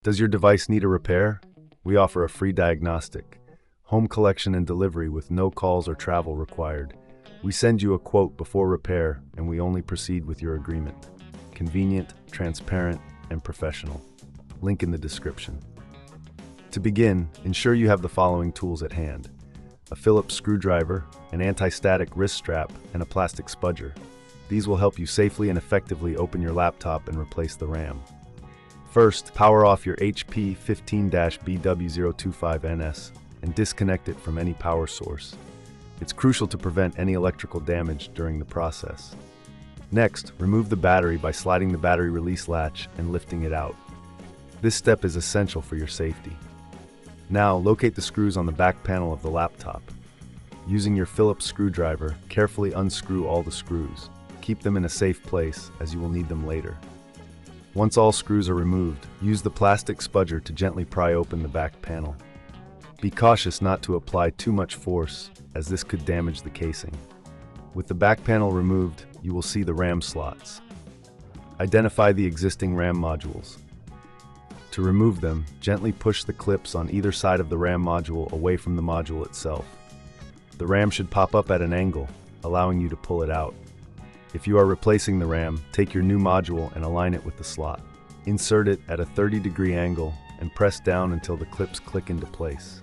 Does your device need a repair? We offer a free diagnostic, home collection and delivery with no calls or travel required. We send you a quote before repair, and we only proceed with your agreement. Convenient, transparent, and professional. Link in the description. To begin, ensure you have the following tools at hand: a Phillips screwdriver, an anti-static wrist strap, and a plastic spudger. These will help you safely and effectively open your laptop and replace the RAM. First, power off your HP 15-BW025NS and disconnect it from any power source. It's crucial to prevent any electrical damage during the process. Next, remove the battery by sliding the battery release latch and lifting it out. This step is essential for your safety. Now, locate the screws on the back panel of the laptop. Using your Phillips screwdriver, carefully unscrew all the screws. Keep them in a safe place, as you will need them later. Once all screws are removed, use the plastic spudger to gently pry open the back panel. Be cautious not to apply too much force, as this could damage the casing. With the back panel removed, you will see the RAM slots. Identify the existing RAM modules. To remove them, gently push the clips on either side of the RAM module away from the module itself. The RAM should pop up at an angle, allowing you to pull it out. If you are replacing the RAM, take your new module and align it with the slot. Insert it at a 30-degree angle and press down until the clips click into place.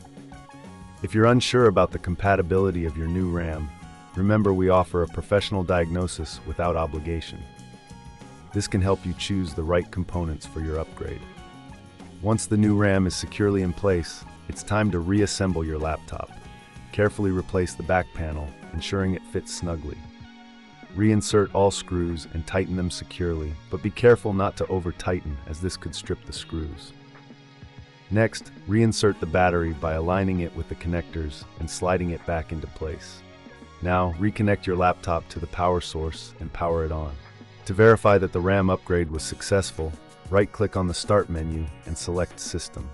If you're unsure about the compatibility of your new RAM, remember we offer a professional diagnosis without obligation. This can help you choose the right components for your upgrade. Once the new RAM is securely in place, it's time to reassemble your laptop. Carefully replace the back panel, ensuring it fits snugly. Reinsert all screws and tighten them securely, but be careful not to over-tighten, as this could strip the screws. Next, reinsert the battery by aligning it with the connectors and sliding it back into place. Now, reconnect your laptop to the power source and power it on. To verify that the RAM upgrade was successful, right-click on the Start menu and select System.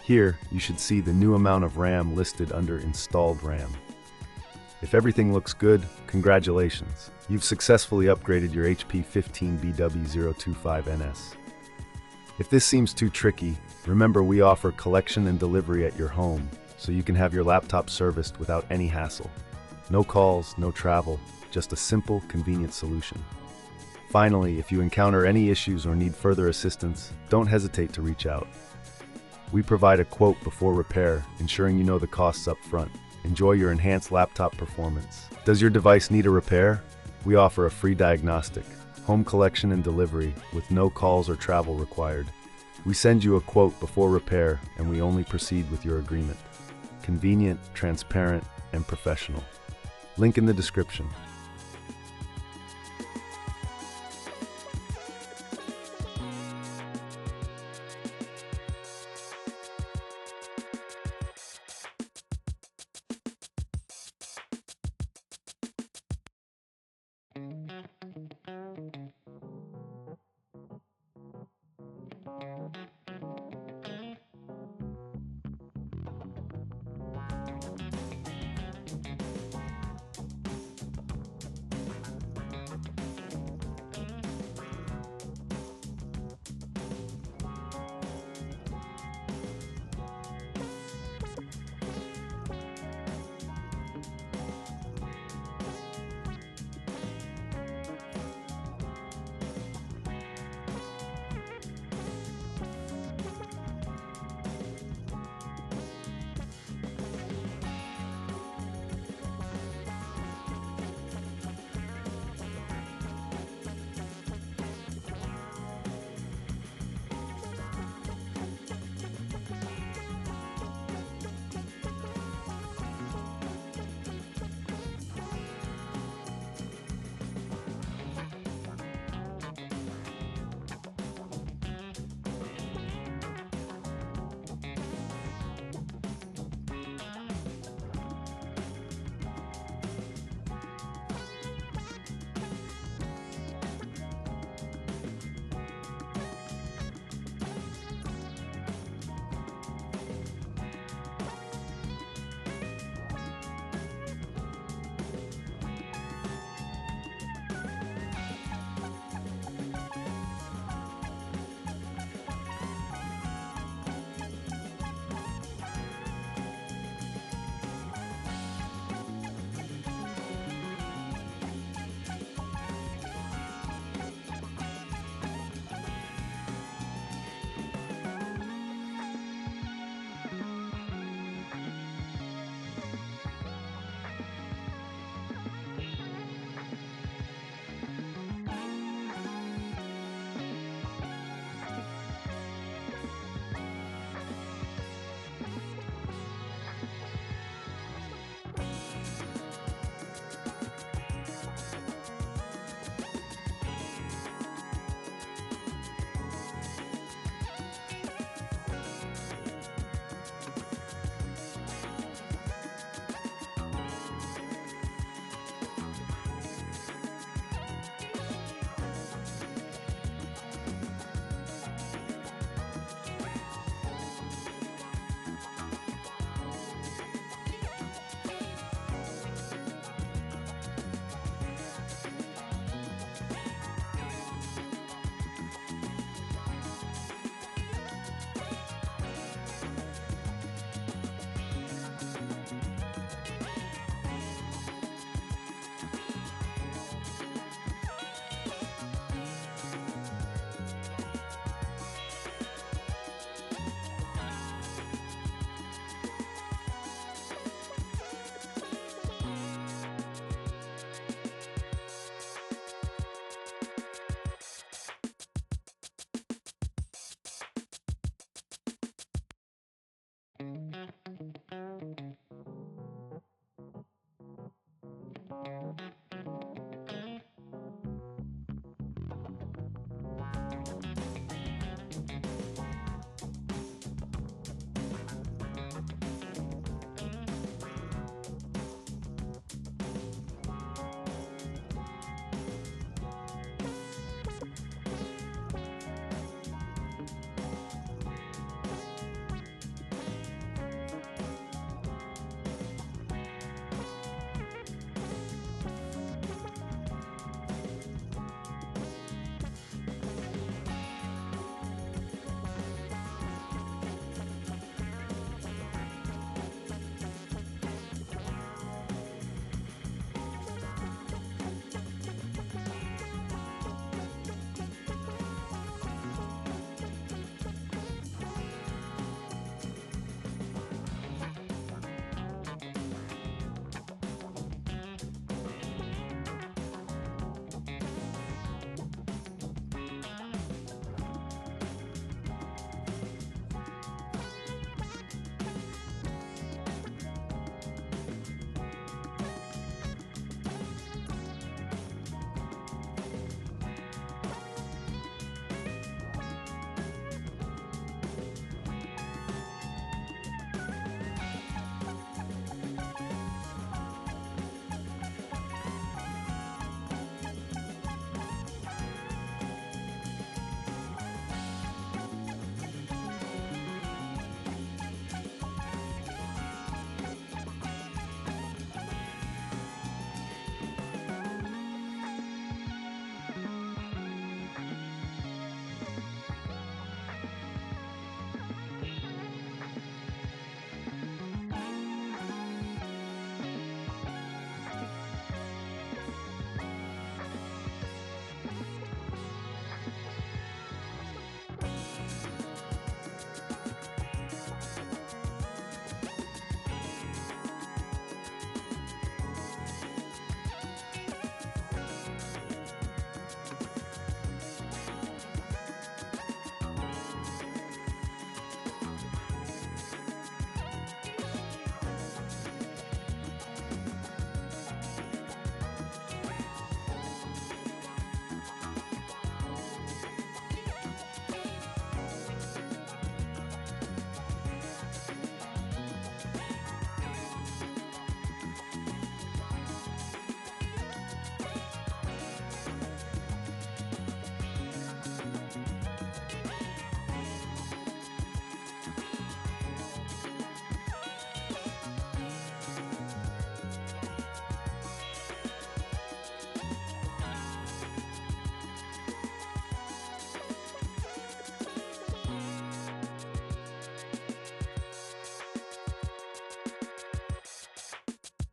Here, you should see the new amount of RAM listed under Installed RAM. If everything looks good, congratulations! You've successfully upgraded your HP 15-BW025NS. If this seems too tricky, remember we offer collection and delivery at your home, so you can have your laptop serviced without any hassle. No calls, no travel, just a simple, convenient solution. Finally, if you encounter any issues or need further assistance, don't hesitate to reach out. We provide a quote before repair, ensuring you know the costs up front. Enjoy your enhanced laptop performance. Does your device need a repair? We offer a free diagnostic, home collection and delivery with no calls or travel required. We send you a quote before repair, and we only proceed with your agreement. Convenient, transparent, and professional. Link in the description.